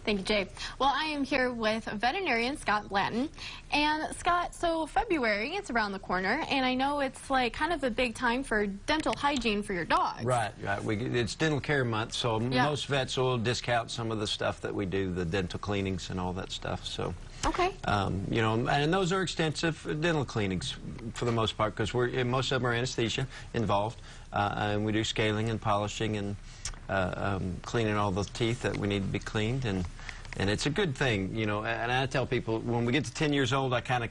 Thank you, Jay. Well, I am here with veterinarian Scott Blanton. And Scott, so February, it's around the corner, and I know it's like kind of a big time for dental hygiene for your dogs. Right. It's dental care month, so most vets will discount some of the stuff that we do, the dental cleanings and all that stuff. So. Okay. You know, and those are extensive dental cleanings for the most part, because most of them are anesthesia involved, and we do scaling and polishing and cleaning all the teeth that we need to be cleaned, and it's a good thing, you know. And I tell people, when we get to 10 years old, I kind of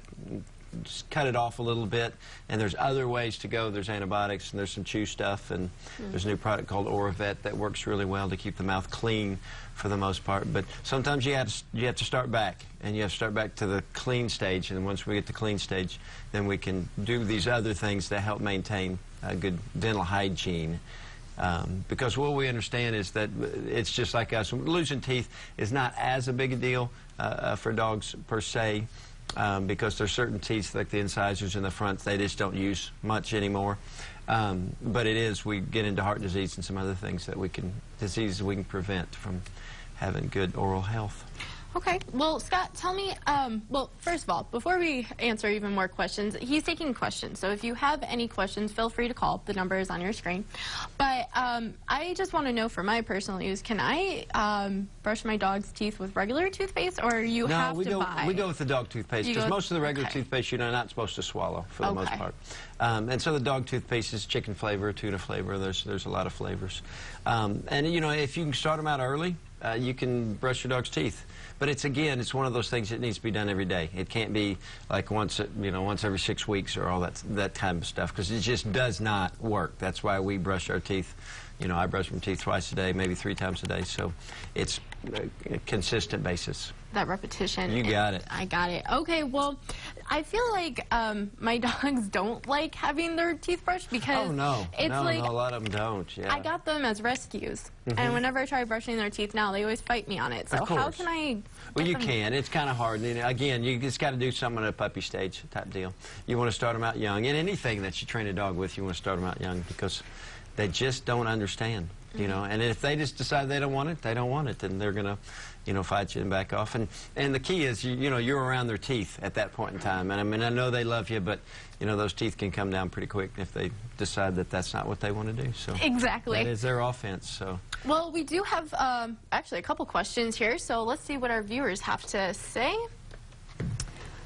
just cut it off a little bit, and there's other ways to go. There's antibiotics, and there's some chew stuff, and there's a new product called OraVet that works really well to keep the mouth clean for the most part. But sometimes you have to start back, and you have to start back to the clean stage, and once we get to clean stage, then we can do these other things that help maintain a good dental hygiene. Because what we understand is that it's just like us. Losing teeth is not as a big a deal for dogs per se, because there's certain teeth, like the incisors in the front, they just don't use much anymore. But it is, we get into heart disease and some other things that diseases we can prevent from having good oral health. Okay. Well, Scott, tell me, well, first of all, before we answer even more questions, he's taking questions. So if you have any questions, feel free to call. The number is on your screen. But I just want to know, for my personal use, can I brush my dog's teeth with regular toothpaste, or you have to buy? No, we go with the dog toothpaste, because most of the regular toothpaste you're not supposed to swallow for the most part. And so the dog toothpaste is chicken flavor, tuna flavor. There's a lot of flavors. And, you know, if you can start them out early, you can brush your dog's teeth. But it's one of those things that needs to be done every day. It can't be like once every 6 weeks or all that kind of stuff, because it just does not work. That's why we brush our teeth. You know, I brush my teeth twice a day, maybe 3 times a day. So it's a consistent basis. That repetition. You got it. I got it. Okay, well, I feel like my dogs don't like having their teeth brushed, because no, a lot of them don't. Yeah. I got them as rescues, and whenever I try brushing their teeth now, they always fight me on it. So how can I? Well, you can. It's kind of hard. And again, you just got to do something at a puppy stage type deal. You want to start them out young, and anything that you train a dog with, you want to start them out young, because they just don't understand. You know, and if they just decide they don't want it, they don't want it, then they're gonna, fight you and back off. And the key is, you're around their teeth at that point in time. And I mean, I know they love you, but those teeth can come down pretty quick if they decide that that's not what they want to do. So exactly, that is their offense. So well, we do have actually a couple questions here. So let's see what our viewers have to say.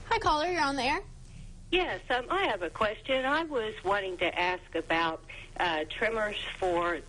Hi, caller, you're on the air. Yes, I have a question. I was wanting to ask about trimmers for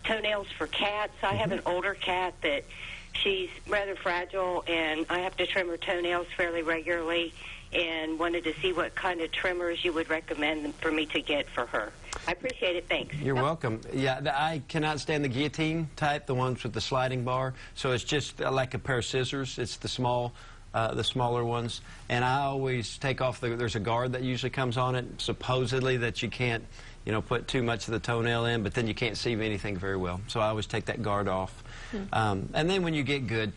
toenails for cats. I have an older cat that she's rather fragile, and I have to trim her toenails fairly regularly, and wanted to see what kind of trimmers you would recommend for me to get for her. I appreciate it. Thanks. You're welcome. Yeah, I cannot stand the guillotine type, the ones with the sliding bar. So it's just like a pair of scissors. It's the smaller ones, and I always take off there's a guard that usually comes on it, supposedly that you can't put too much of the toenail in, but then you can't see anything very well, so I always take that guard off. And then when you get good,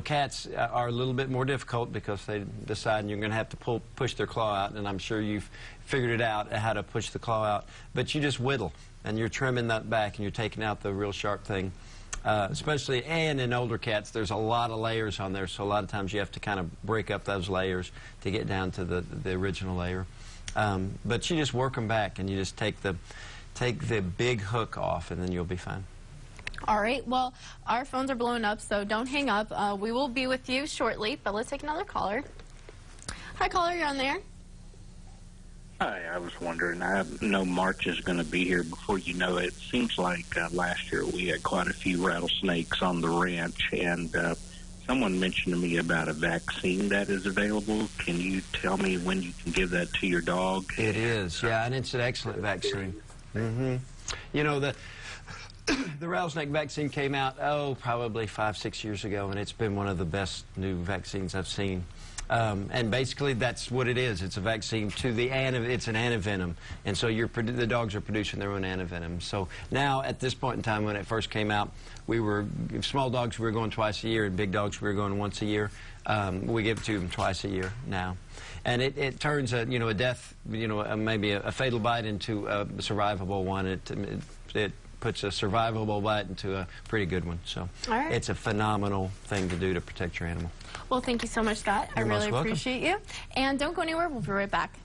cats are a little bit more difficult, because they decide you're going to have to push their claw out, and I'm sure you've figured it out how to push the claw out, but you just whittle, and you're trimming that back, and you're taking out the real sharp thing. Especially, and in older cats, there's a lot of layers on there, so a lot of times you have to kind of break up those layers to get down to the original layer. But you just work them back, and you just take the big hook off, and then you'll be fine. All right. Well, our phones are blowing up, so don't hang up. We will be with you shortly, but let's take another caller. Hi, caller, you're on there. Hi, I was wondering, I know March is going to be here before you know it. It seems like last year we had quite a few rattlesnakes on the ranch, and someone mentioned to me about a vaccine that is available. Can you tell me when you can give that to your dog? It is, yeah, and it's an excellent vaccine. You know, the Rattlesnake Vaccine came out, probably 5-6 years ago, and it's been one of the best new vaccines I've seen. And basically, that's what it is. It's a vaccine to it's an antivenom. And so the dogs are producing their own antivenom. So now, at this point in time, when it first came out, small dogs, we were going twice a year, and big dogs, we were going once a year. We give it to them twice a year now. And it turns a death, maybe a fatal bite into a survivable one. It puts a survivable bite into a pretty good one. So it's a phenomenal thing to do to protect your animal. Well, thank you so much, Scott. I really appreciate you. And don't go anywhere. We'll be right back.